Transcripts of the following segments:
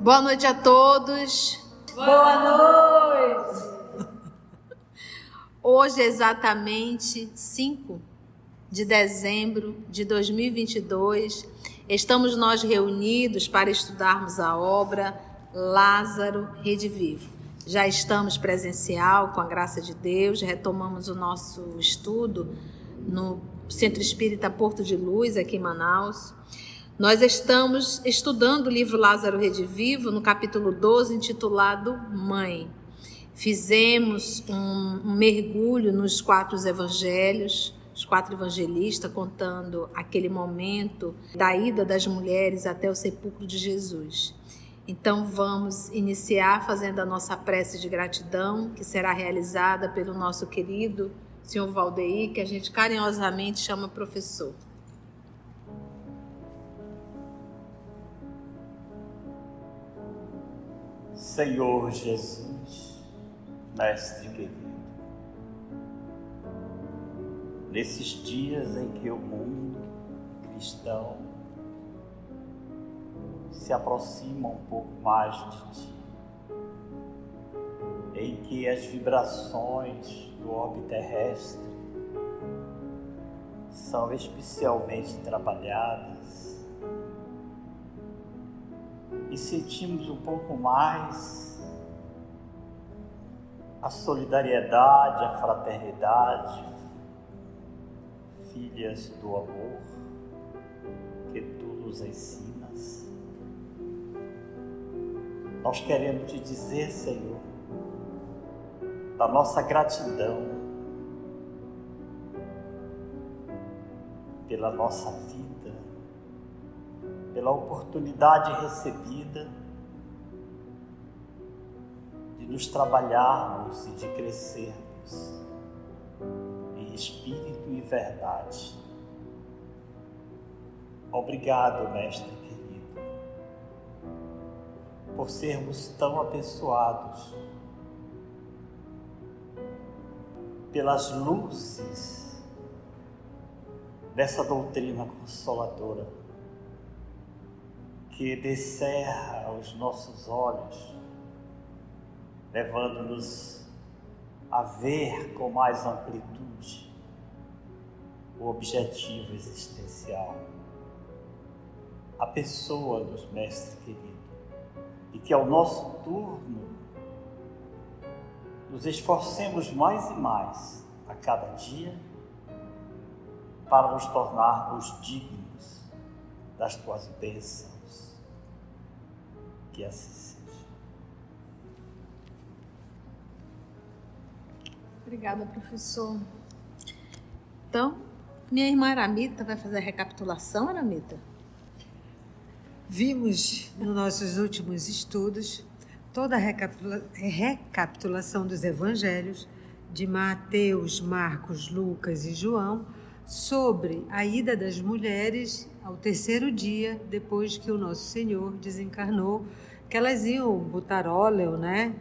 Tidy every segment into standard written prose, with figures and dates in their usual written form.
Boa noite a todos. Boa noite. Hoje é exatamente 5 de dezembro de 2022. Estamos nós reunidos para estudarmos a obra Lázaro Redivivo. Já estamos presencial, com a graça de Deus, retomamos o nosso estudo no Centro Espírita Porto de Luz, aqui em Manaus. Nós estamos estudando o livro Lázaro Redivivo, no capítulo 12, intitulado Mãe. Fizemos um mergulho nos 4 evangelhos, os 4 evangelistas, contando aquele momento da ida das mulheres até o sepulcro de Jesus. Então vamos iniciar fazendo a nossa prece de gratidão, que será realizada pelo nosso querido senhor Valdeir, que a gente carinhosamente chama professor. Senhor Jesus, Mestre querido, nesses dias em que o mundo cristão se aproxima um pouco mais de Ti, em que as vibrações do orbe terrestre são especialmente trabalhadas, e sentimos um pouco mais a solidariedade, a fraternidade, filhas do amor que Tu nos ensinas. Nós queremos Te dizer, Senhor, da nossa gratidão pela nossa vida, pela oportunidade recebida de nos trabalharmos e de crescermos em espírito e verdade. Obrigado, Mestre querido, por sermos tão abençoados pelas luzes dessa doutrina consoladora, que descerra os nossos olhos, levando-nos a ver com mais amplitude o objetivo existencial, a pessoa dos Mestres queridos, e que ao nosso turno nos esforcemos mais e mais a cada dia para nos tornarmos dignos das Tuas bênçãos. Que assim seja. Obrigada, professor. Então, minha irmã Aramita vai fazer a recapitulação, Aramita? Vimos nos nossos últimos estudos toda a recapitulação dos evangelhos de Mateus, Marcos, Lucas e João sobre a ida das mulheres ao 3º dia depois que o nosso Senhor desencarnou, que elas iam botar óleo, né,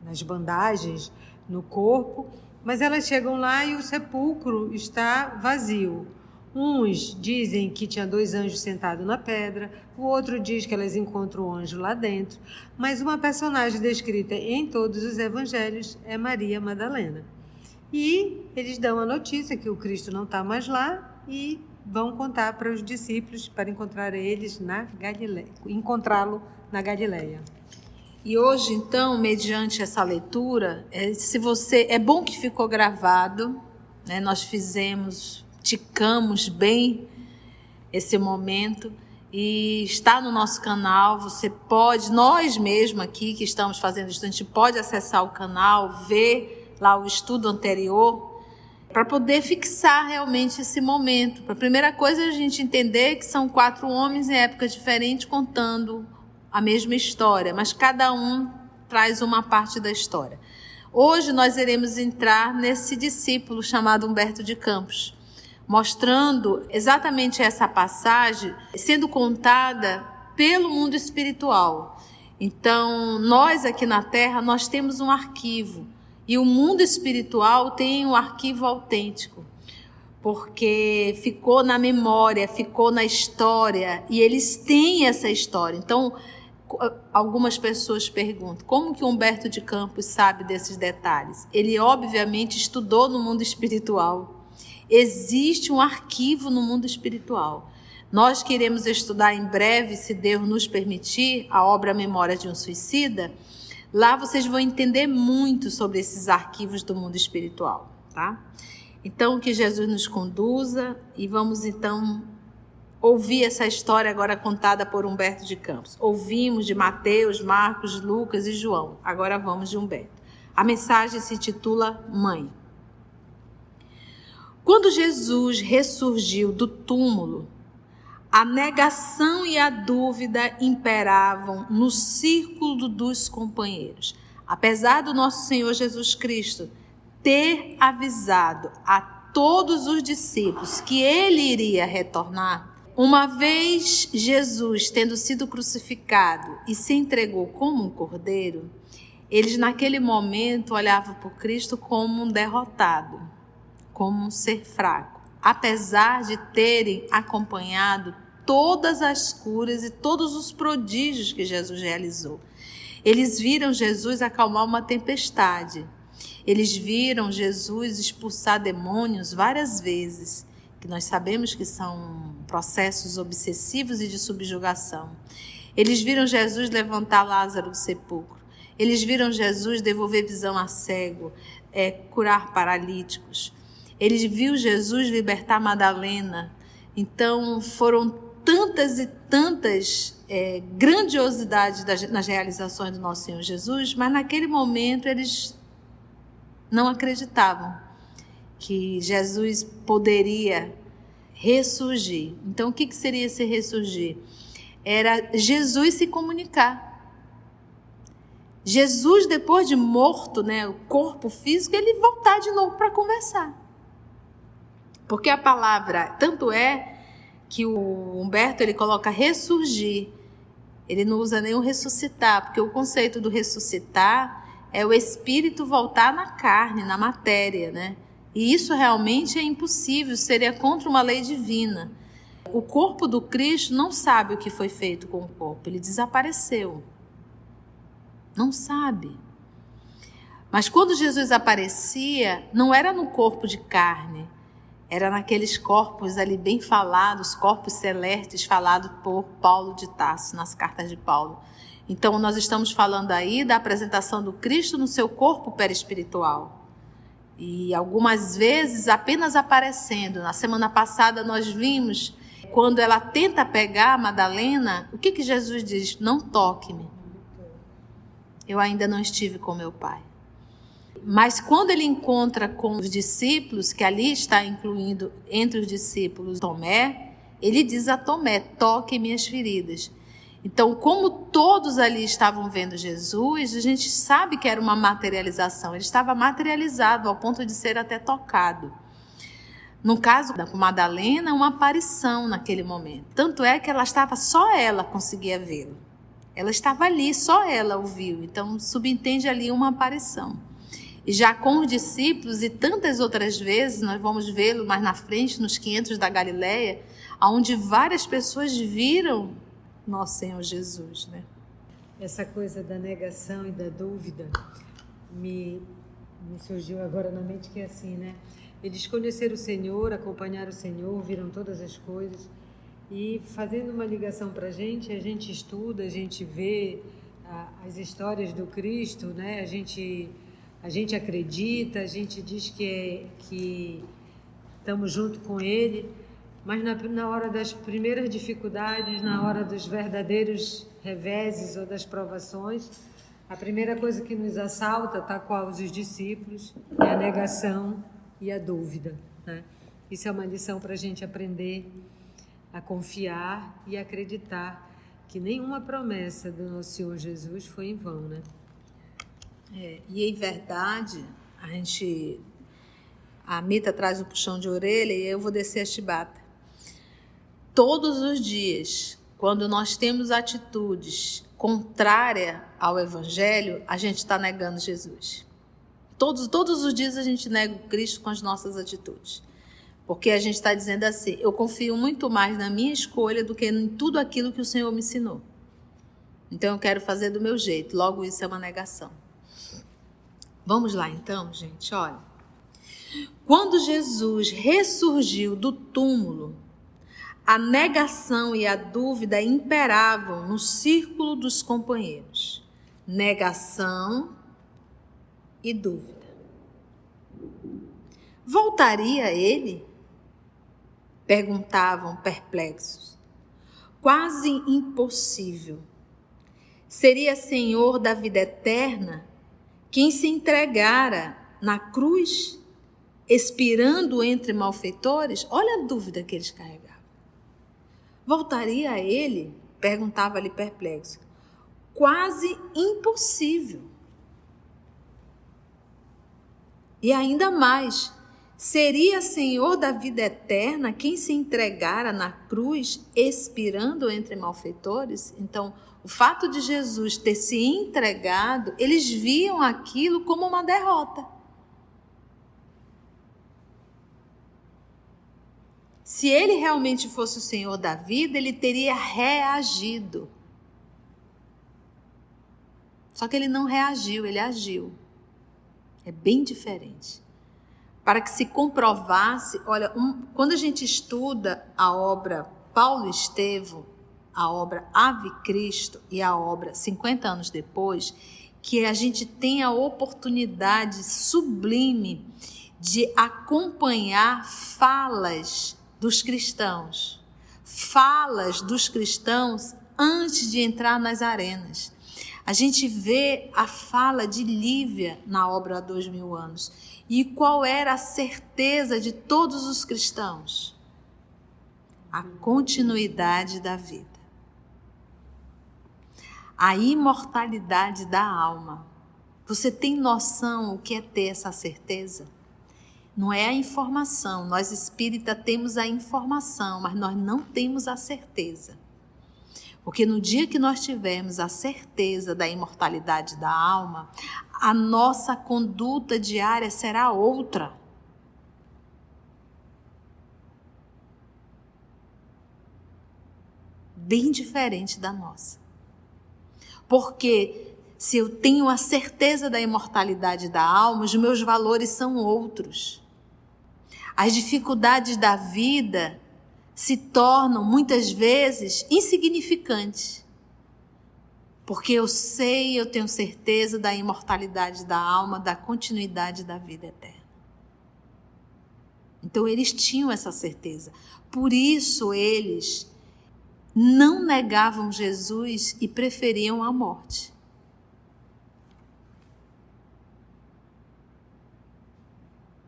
nas bandagens, no corpo, mas elas chegam lá e o sepulcro está vazio. Uns dizem que tinha 2 anjos sentados na pedra, o outro diz que elas encontram o anjo lá dentro, mas uma personagem descrita em todos os evangelhos é Maria Madalena. E eles dão a notícia que o Cristo não está mais lá e vão contar para os discípulos para encontrar eles na Galileia, encontrá-lo na Galileia. E hoje, então, mediante essa leitura, é bom que ficou gravado, né? Nós ticamos bem esse momento e está no nosso canal. Você pode, nós mesmos aqui que estamos fazendo isso, a gente pode acessar o canal, ver lá o estudo anterior, para poder fixar realmente esse momento. A primeira coisa é a gente entender que são 4 homens em épocas diferentes contando a mesma história, mas cada um traz uma parte da história. Hoje nós iremos entrar nesse discípulo chamado Humberto de Campos, mostrando exatamente essa passagem sendo contada pelo mundo espiritual. Então, nós aqui na Terra, nós temos um arquivo, e o mundo espiritual tem um arquivo autêntico. porque ficou na memória, ficou na história, e eles têm essa história. Então, algumas pessoas perguntam, como que Humberto de Campos sabe desses detalhes? Ele, obviamente, estudou no mundo espiritual. Existe um arquivo no mundo espiritual. Nós queremos estudar em breve, se Deus nos permitir, a obra Memória de um Suicida. Lá vocês vão entender muito sobre esses arquivos do mundo espiritual, tá? Então, que Jesus nos conduza e vamos, então, ouvir essa história agora contada por Humberto de Campos. Ouvimos de Mateus, Marcos, Lucas e João. Agora vamos de Humberto. A mensagem se intitula Mãe. Quando Jesus ressurgiu do túmulo, a negação e a dúvida imperavam no círculo dos companheiros. Apesar do nosso Senhor Jesus Cristo ter avisado a todos os discípulos que ele iria retornar, uma vez Jesus tendo sido crucificado e se entregou como um cordeiro, eles naquele momento olhavam para Cristo como um derrotado, como um ser fraco, apesar de terem acompanhado todas as curas e todos os prodígios que Jesus realizou. Eles viram Jesus acalmar uma tempestade. Eles viram Jesus expulsar demônios várias vezes, que nós sabemos que são processos obsessivos e de subjugação. Eles viram Jesus levantar Lázaro do sepulcro. Eles viram Jesus devolver visão a cego, curar paralíticos. Eles viram Jesus libertar Madalena. Então foram tantas e tantas grandiosidades nas realizações do nosso Senhor Jesus, mas naquele momento eles não acreditavam que Jesus poderia ressurgir. Então, o que seria esse ressurgir? Era Jesus se comunicar. Jesus, depois de morto, né, o corpo físico, ele voltar de novo para conversar. Porque a palavra, tanto é que o Humberto ele coloca ressurgir, ele não usa nem o ressuscitar, porque o conceito do ressuscitar é o espírito voltar na carne, na matéria, né? E isso realmente é impossível, seria contra uma lei divina. O corpo do Cristo não sabe o que foi feito com o corpo, ele desapareceu. Não sabe. Mas quando Jesus aparecia, não era no corpo de carne, era naqueles corpos ali bem falados, corpos celestes falados por Paulo de Tarso, nas cartas de Paulo. Então, nós estamos falando aí da apresentação do Cristo no seu corpo perispiritual. E algumas vezes apenas aparecendo. Na semana passada nós vimos, quando ela tenta pegar a Madalena, o que Jesus diz? Não toque-me. Eu ainda não estive com meu Pai. Mas quando ele encontra com os discípulos, que ali está incluindo entre os discípulos Tomé, ele diz a Tomé, toque minhas feridas. Então, como todos ali estavam vendo Jesus, a gente sabe que era uma materialização. Ele estava materializado ao ponto de ser até tocado. No caso da Madalena, uma aparição naquele momento. Tanto é que só ela conseguia vê-lo. Ela estava ali, só ela o viu. Então, subentende ali uma aparição. E já com os discípulos e tantas outras vezes, nós vamos vê-lo mais na frente, nos 500 da Galileia, onde várias pessoas viram nosso Senhor Jesus, né? Essa coisa da negação e da dúvida me surgiu agora na mente, que é assim, né? Eles conheceram o Senhor, acompanharam o Senhor, viram todas as coisas, e fazendo uma ligação para a gente estuda, a gente vê as histórias do Cristo, né? A gente acredita, a gente diz que estamos junto com Ele, mas na hora das primeiras dificuldades, na hora dos verdadeiros reveses ou das provações, a primeira coisa que nos assalta, tal qual os discípulos, é a negação e a dúvida, né? Isso é uma lição para a gente aprender a confiar e acreditar que nenhuma promessa do nosso Senhor Jesus foi em vão, né? E em verdade, a Mita traz o puxão de orelha e eu vou descer a chibata. Todos os dias, quando nós temos atitudes contrárias ao Evangelho, a gente está negando Jesus. Todos os dias a gente nega o Cristo com as nossas atitudes. Porque a gente está dizendo assim, eu confio muito mais na minha escolha do que em tudo aquilo que o Senhor me ensinou. Então eu quero fazer do meu jeito, logo isso é uma negação. Vamos lá então, gente, olha. Quando Jesus ressurgiu do túmulo, a negação e a dúvida imperavam no círculo dos companheiros. Negação e dúvida. Voltaria ele? Perguntavam perplexos. Quase impossível. Seria Senhor da vida eterna quem se entregara na cruz, expirando entre malfeitores? Olha a dúvida que eles carregavam. Voltaria a ele? Perguntava-lhe perplexo. Quase impossível. E ainda mais, seria Senhor da vida eterna quem se entregara na cruz, expirando entre malfeitores? Então, o fato de Jesus ter se entregado, eles viam aquilo como uma derrota. Se ele realmente fosse o Senhor da vida, ele teria reagido. Só que ele não reagiu, ele agiu. É bem diferente. Para que se comprovasse, olha, quando a gente estuda a obra Paulo e Estevão, a obra Ave Cristo e a obra 50 anos depois, que a gente tem a oportunidade sublime de acompanhar falas dos cristãos antes de entrar nas arenas. A gente vê a fala de Lívia na obra há 2000 anos. E qual era a certeza de todos os cristãos? A continuidade da vida. A imortalidade da alma. Você tem noção o que é ter essa certeza? Não é a informação. Nós espíritas temos a informação, mas nós não temos a certeza. Porque no dia que nós tivermos a certeza da imortalidade da alma, a nossa conduta diária será outra. Bem diferente da nossa. Porque se eu tenho a certeza da imortalidade da alma, os meus valores são outros. As dificuldades da vida se tornam, muitas vezes, insignificantes. Porque eu tenho certeza da imortalidade da alma, da continuidade da vida eterna. Então, eles tinham essa certeza. Por isso, eles não negavam Jesus e preferiam a morte.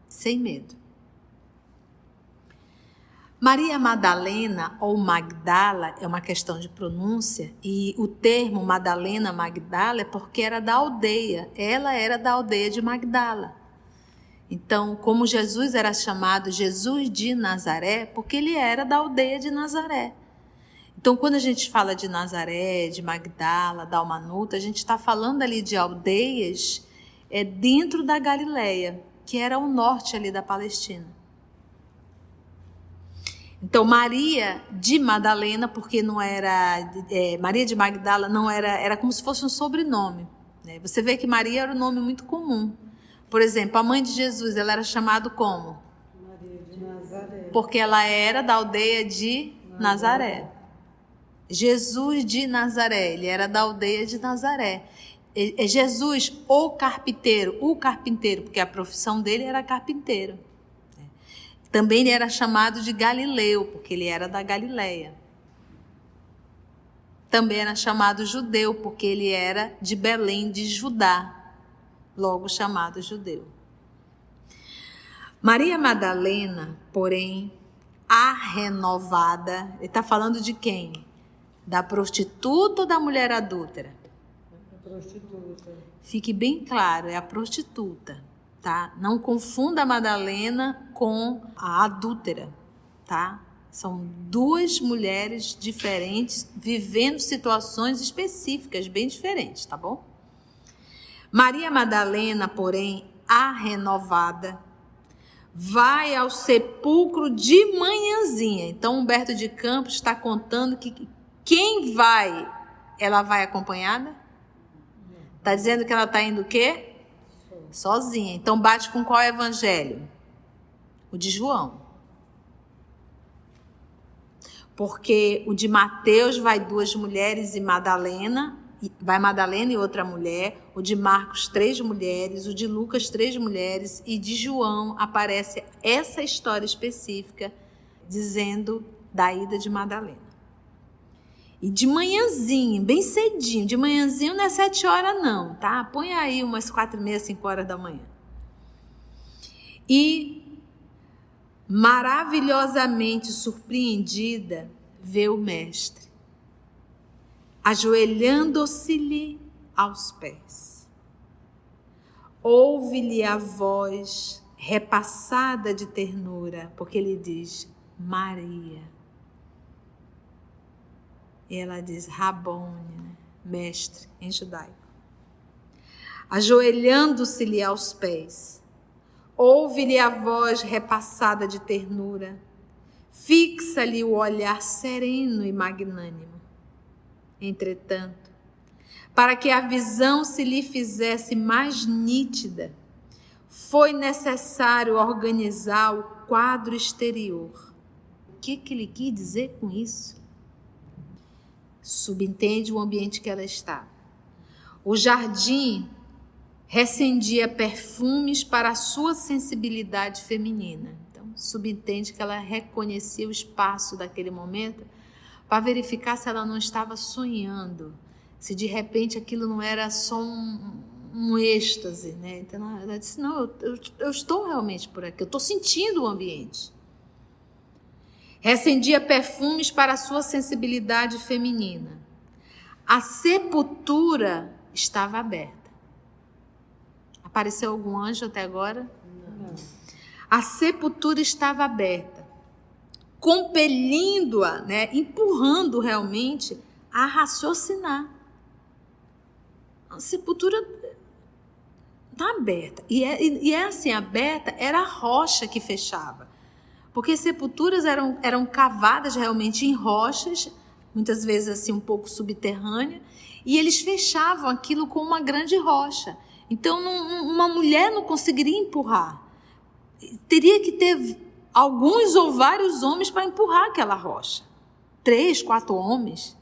Sem medo. Maria Madalena ou Magdala é uma questão de pronúncia, e o termo Madalena Magdala é porque era da aldeia, ela era da aldeia de Magdala. Então, como Jesus era chamado Jesus de Nazaré, porque ele era da aldeia de Nazaré. Então, quando a gente fala de Nazaré, de Magdala, Dalmanuta, a gente está falando ali de aldeias dentro da Galileia, que era o norte ali da Palestina. Então, Maria de Madalena, porque não era... Maria de Magdala não era como se fosse um sobrenome. Né? Você vê que Maria era um nome muito comum. Por exemplo, a mãe de Jesus, ela era chamada como? Maria de Nazaré. Porque ela era da aldeia de Nazaré. Jesus de Nazaré, ele era da aldeia de Nazaré. Jesus, o carpinteiro, porque a profissão dele era carpinteiro. Também ele era chamado de Galileu, porque ele era da Galileia. Também era chamado judeu, porque ele era de Belém, de Judá, logo chamado judeu. Maria Madalena, porém, a renovada, ele está falando de quem? Da prostituta ou da mulher adúltera? A prostituta. Fique bem claro, é a prostituta. Tá? Não confunda a Madalena com a adúltera, tá? São duas mulheres diferentes, vivendo situações específicas, bem diferentes, tá bom? Maria Madalena, porém, a renovada, vai ao sepulcro de manhãzinha. Então, Humberto de Campos está contando que quem vai, ela vai acompanhada? Está dizendo que ela está indo o quê? Sozinha. Então, bate com qual evangelho? O de João. Porque o de Mateus vai 2 mulheres e Madalena, vai Madalena e outra mulher, o de Marcos 3 mulheres, o de Lucas 3 mulheres, e de João aparece essa história específica dizendo da ida de Madalena. E de manhãzinho, bem cedinho, de manhãzinho não é 7 horas não, tá? Põe aí umas 4h30, 5 horas da manhã. E maravilhosamente surpreendida, vê o mestre, ajoelhando-se-lhe aos pés. Ouve-lhe a voz repassada de ternura, porque ele diz, Maria. E ela diz, Rabone, mestre, em judaico. Ajoelhando-se-lhe aos pés, ouve-lhe a voz repassada de ternura, fixa-lhe o olhar sereno e magnânimo. Entretanto, para que a visão se lhe fizesse mais nítida, foi necessário organizar o quadro exterior. O que ele quis dizer com isso? Subentende o ambiente que ela estava. O jardim recendia perfumes para a sua sensibilidade feminina. Então, subentende que ela reconhecia o espaço daquele momento para verificar se ela não estava sonhando, se de repente aquilo não era só um êxtase, né? Então, ela disse, não, eu estou realmente por aqui, eu estou sentindo o ambiente. Recendia perfumes para a sua sensibilidade feminina. A sepultura estava aberta. Apareceu algum anjo até agora? Não. A sepultura estava aberta, compelindo-a, né, empurrando realmente a raciocinar. A sepultura está aberta. E é assim, aberta era a rocha que fechava. Porque sepulturas eram cavadas realmente em rochas, muitas vezes assim um pouco subterrânea, e eles fechavam aquilo com uma grande rocha. Então uma mulher não conseguiria empurrar. Teria que ter alguns ou vários homens para empurrar aquela rocha. 3, 4 homens.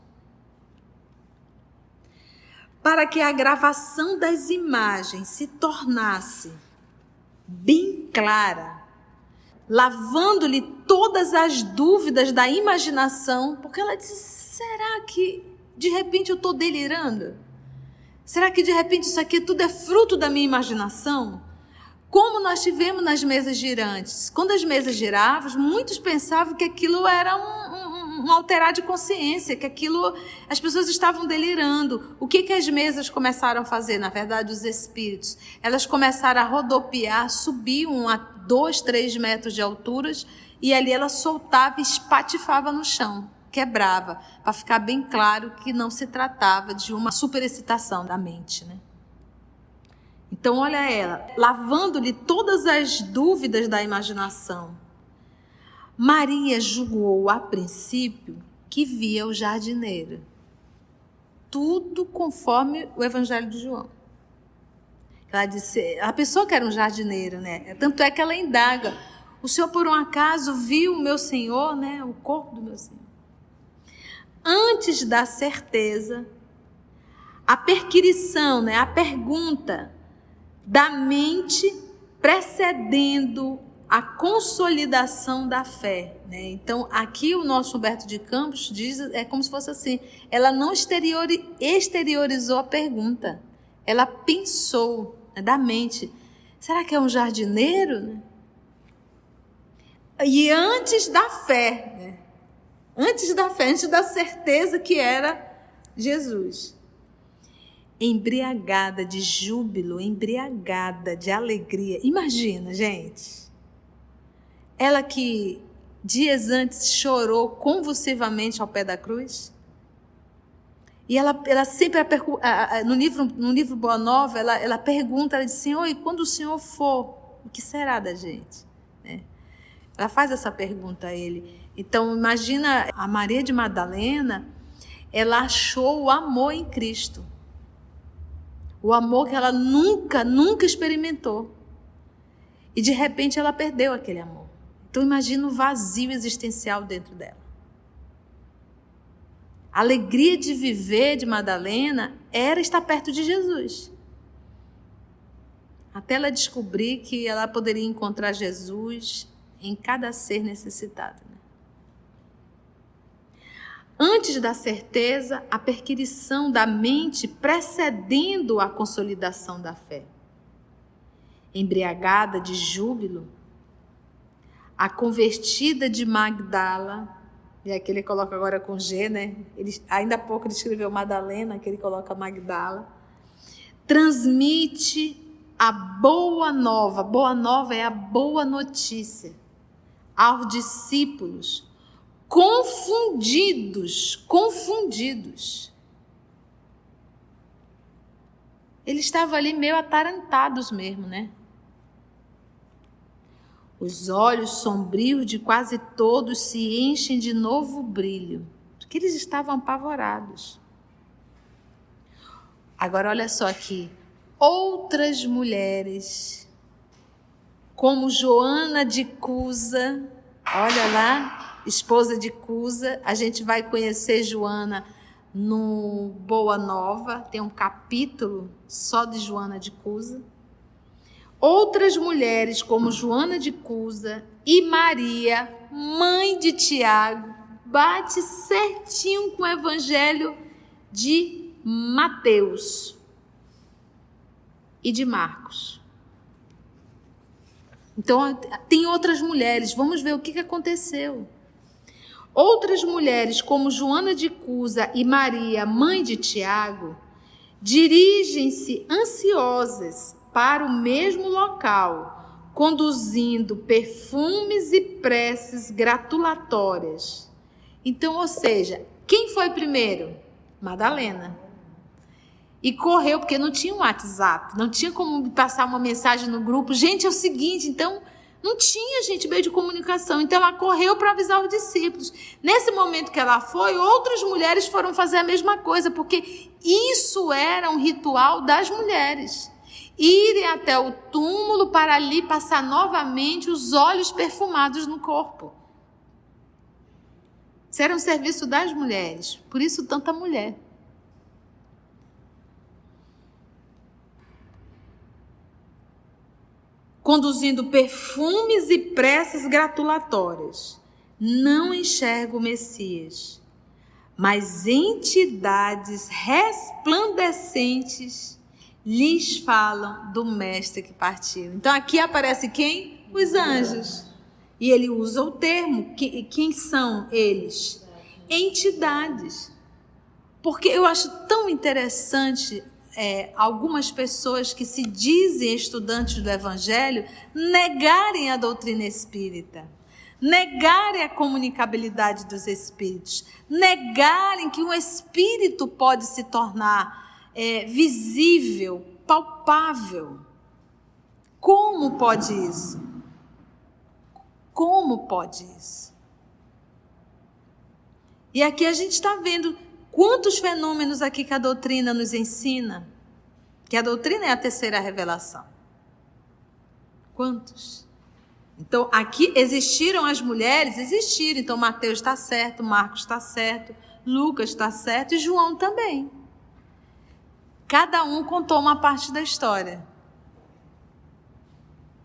Para que a gravação das imagens se tornasse bem clara, lavando-lhe todas as dúvidas da imaginação, porque ela disse, será que de repente eu estou delirando? Será que de repente isso aqui tudo é fruto da minha imaginação? Como nós tivemos nas mesas girantes. Quando as mesas giravam, muitos pensavam que aquilo era um alterar de consciência, que aquilo, as pessoas estavam delirando. O que as mesas começaram a fazer? Na verdade, os espíritos. Elas começaram a rodopiar, subiam a 2, 3 metros de alturas, e ali ela soltava e espatifava no chão, quebrava, para ficar bem claro que não se tratava de uma superexcitação da mente, né? Então, olha ela, lavando-lhe todas as dúvidas da imaginação. Maria julgou a princípio que via o jardineiro. Tudo conforme o Evangelho de João. Ela disse, a pessoa que era um jardineiro, né? Tanto é que ela indaga, o senhor por um acaso viu o meu senhor, né? O corpo do meu senhor. Antes da certeza, a perquirição, né? A pergunta da mente precedendo a consolidação da fé, né? Então, aqui o nosso Humberto de Campos diz, é como se fosse assim, ela não exteriorizou a pergunta, ela pensou, né, da mente, será que é um jardineiro? Né? E antes da fé, né? Antes da certeza que era Jesus. Embriagada de júbilo, embriagada de alegria. Imagina, gente. Ela que dias antes chorou convulsivamente ao pé da cruz. E ela sempre, no livro Boa Nova, ela pergunta, ela diz, Senhor, e quando o Senhor for, o que será da gente? Ela faz essa pergunta a ele. Então, imagina a Maria de Madalena, ela achou o amor em Cristo. O amor que ela nunca experimentou. E de repente ela perdeu aquele amor. Então imagina o vazio existencial dentro dela. A alegria de viver de Madalena era estar perto de Jesus. Até ela descobrir que ela poderia encontrar Jesus em cada ser necessitado. Antes da certeza, a perquisição da mente precedendo a consolidação da fé. Embriagada de júbilo, a convertida de Magdala, e aqui ele coloca agora com G, né? Ainda há pouco ele escreveu Madalena, aqui ele coloca Magdala, transmite a boa nova. Boa nova é a boa notícia aos discípulos confundidos. Eles estavam ali meio atarantados mesmo, né? Os olhos sombrios de quase todos se enchem de novo brilho, porque eles estavam apavorados. Agora olha só aqui, outras mulheres, como Joana de Cusa, olha lá, esposa de Cusa, a gente vai conhecer Joana no Boa Nova, tem um capítulo só de Joana de Cusa. Outras mulheres como Joana de Cusa e Maria, mãe de Tiago, bate certinho com o evangelho de Mateus e de Marcos. Então, tem outras mulheres, vamos ver o que aconteceu. Outras mulheres, como Joana de Cusa e Maria, mãe de Tiago, dirigem-se ansiosas para o mesmo local, conduzindo perfumes e preces gratulatórias. Então, ou seja, quem foi primeiro? Madalena. E correu, porque não tinha um WhatsApp, não tinha como passar uma mensagem no grupo. Gente, é o seguinte, então, não tinha, gente, meio de comunicação. Então, ela correu para avisar os discípulos. Nesse momento que ela foi, outras mulheres foram fazer a mesma coisa, porque isso era um ritual das mulheres. Irem até o túmulo para ali passar novamente os óleos perfumados no corpo. Isso era um serviço das mulheres, por isso tanta mulher. Conduzindo perfumes e preces gratulatórias. Não enxergo o Messias, mas entidades resplandecentes lhes falam do mestre que partiu. Então aqui aparece quem? Os anjos. E ele usa o termo, quem são eles? Entidades. Porque eu acho tão interessante algumas pessoas que se dizem estudantes do Evangelho negarem a doutrina espírita, negarem a comunicabilidade dos espíritos, negarem que um espírito pode se tornar visível, palpável. Como pode isso? Como pode isso? E aqui a gente está vendo quantos fenômenos aqui que a doutrina nos ensina. Que a doutrina é a terceira revelação. Quantos? Então, aqui existiram as mulheres? Existiram. Então, Mateus está certo, Marcos está certo, Lucas está certo e João também. Cada um contou uma parte da história.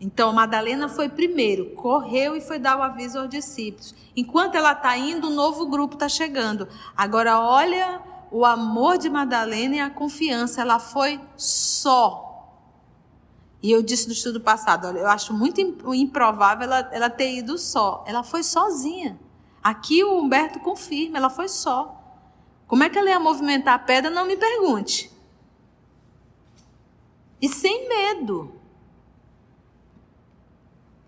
Então, Madalena foi primeiro, correu e foi dar o aviso aos discípulos. Enquanto ela está indo, um novo grupo está chegando. Agora, olha o amor de Madalena e a confiança. Ela foi só. E eu disse no estudo passado, olha, eu acho muito improvável ela ter ido só. Ela foi sozinha. Aqui o Humberto confirma, ela foi só. Como é que ela ia movimentar a pedra? Não me pergunte. E sem medo.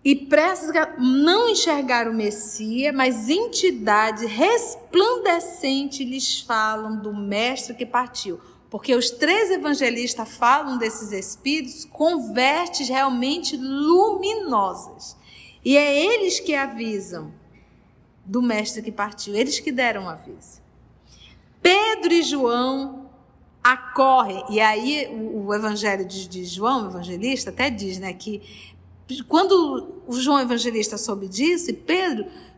E preces não enxergar o Messias, mas entidade resplandecente lhes falam do mestre que partiu. Porque os 3 evangelistas falam desses espíritos com vestes realmente luminosas. E é eles que avisam do mestre que partiu, eles que deram o aviso. Pedro e João acorrem, e aí o evangelho de João, o evangelista, até diz, né, que quando o João evangelista soube disso,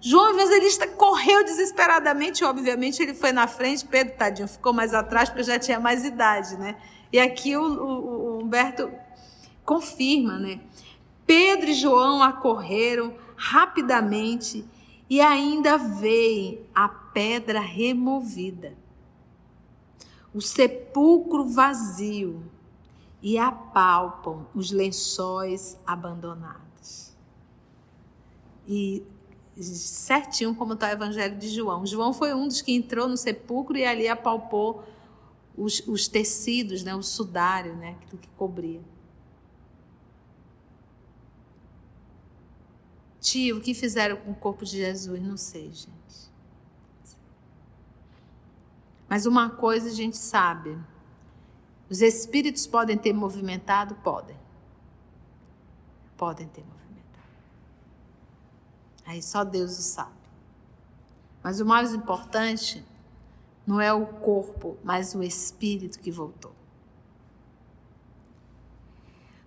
João evangelista correu desesperadamente, obviamente ele foi na frente, Pedro, tadinho, ficou mais atrás porque já tinha mais idade, né? E aqui o Humberto confirma, né? Pedro e João acorreram rapidamente e ainda veem a pedra removida, o sepulcro vazio, e apalpam os lençóis abandonados. E certinho como está o evangelho de João. João foi um dos que entrou no sepulcro e ali apalpou os tecidos, né, o sudário, né, aquilo que cobria. Tio, o que fizeram com o corpo de Jesus? Não sei, gente. Mas uma coisa a gente sabe. Os espíritos podem ter movimentado? Podem. Podem ter movimentado. Aí só Deus o sabe. Mas o mais importante não é o corpo, mas o espírito que voltou.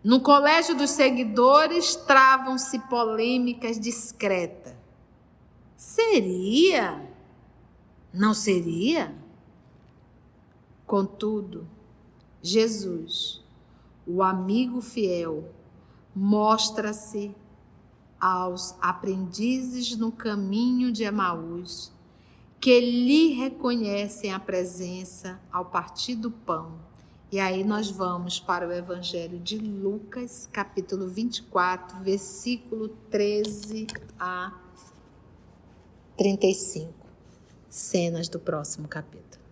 No colégio dos seguidores travam-se polêmicas discretas. Seria? Não seria? Contudo, Jesus, o amigo fiel, mostra-se aos aprendizes no caminho de Emaús, que lhe reconhecem a presença ao partir do pão. E aí nós vamos para o Evangelho de Lucas, capítulo 24, versículo 13 a 35. Cenas do próximo capítulo.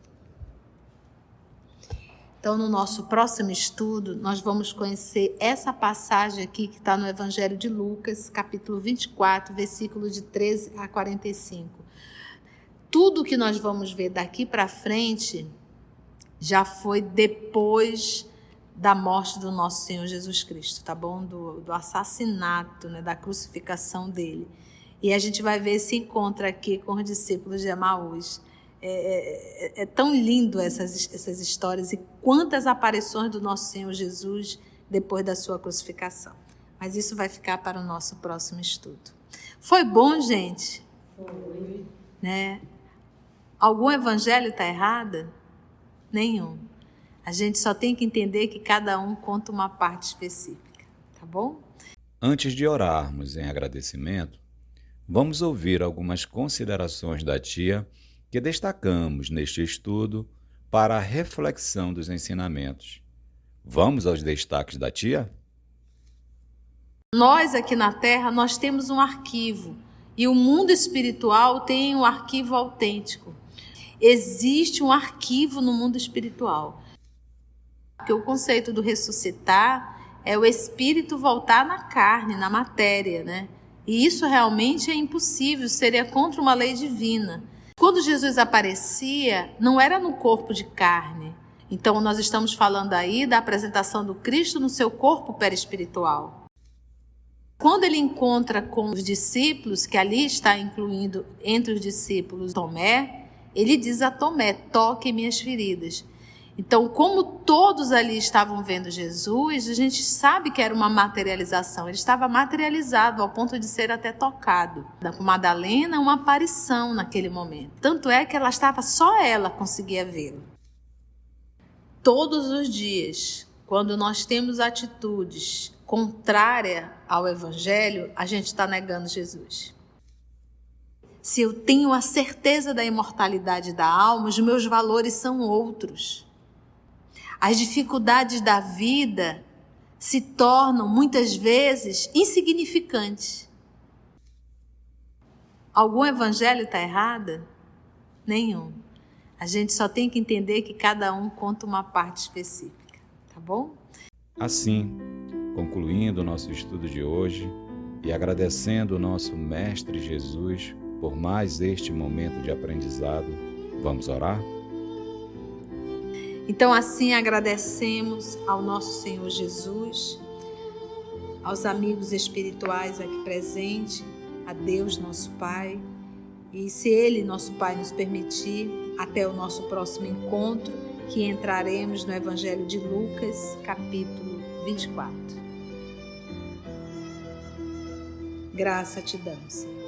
Então, no nosso próximo estudo, nós vamos conhecer essa passagem aqui que está no Evangelho de Lucas, capítulo 24, versículo de 13 a 45. Tudo que nós vamos ver daqui para frente já foi depois da morte do nosso Senhor Jesus Cristo, tá bom? Do assassinato, né? Da crucificação dele. E a gente vai ver esse encontro aqui com os discípulos de Emaús. É tão lindo essas histórias e quantas aparições do nosso Senhor Jesus depois da sua crucificação. Mas isso vai ficar para o nosso próximo estudo. Foi bom, gente? Foi. Né? Algum evangelho está errado? Nenhum. A gente só tem que entender que cada um conta uma parte específica, tá bom? Antes de orarmos em agradecimento, vamos ouvir algumas considerações da tia que destacamos neste estudo para a reflexão dos ensinamentos. Vamos aos destaques da tia? Nós aqui na Terra, nós temos um arquivo e o mundo espiritual tem um arquivo autêntico. Existe um arquivo no mundo espiritual. Porque o conceito do ressuscitar é o espírito voltar na carne, na matéria, né? E isso realmente é impossível, seria contra uma lei divina. Quando Jesus aparecia, não era no corpo de carne. Então, nós estamos falando aí da apresentação do Cristo no seu corpo perispiritual. Quando ele encontra com os discípulos, que ali está incluindo entre os discípulos Tomé, ele diz a Tomé, toque em minhas feridas. Então, como todos ali estavam vendo Jesus, a gente sabe que era uma materialização. Ele estava materializado ao ponto de ser até tocado. Com Madalena, uma aparição naquele momento. Tanto é que só ela conseguia vê-lo. Todos os dias, quando nós temos atitudes contrárias ao Evangelho, a gente está negando Jesus. Se eu tenho a certeza da imortalidade da alma, os meus valores são outros. As dificuldades da vida se tornam, muitas vezes, insignificantes. Algum evangelho está errado? Nenhum. A gente só tem que entender que cada um conta uma parte específica, tá bom? Assim, concluindo o nosso estudo de hoje e agradecendo o nosso Mestre Jesus por mais este momento de aprendizado, vamos orar? Então, assim, agradecemos ao nosso Senhor Jesus aos amigos espirituais aqui presentes, a Deus, nosso Pai. E se Ele, nosso Pai, nos permitir, até o nosso próximo encontro, que entraremos no Evangelho de Lucas, capítulo 24. Graça te damos, Senhor.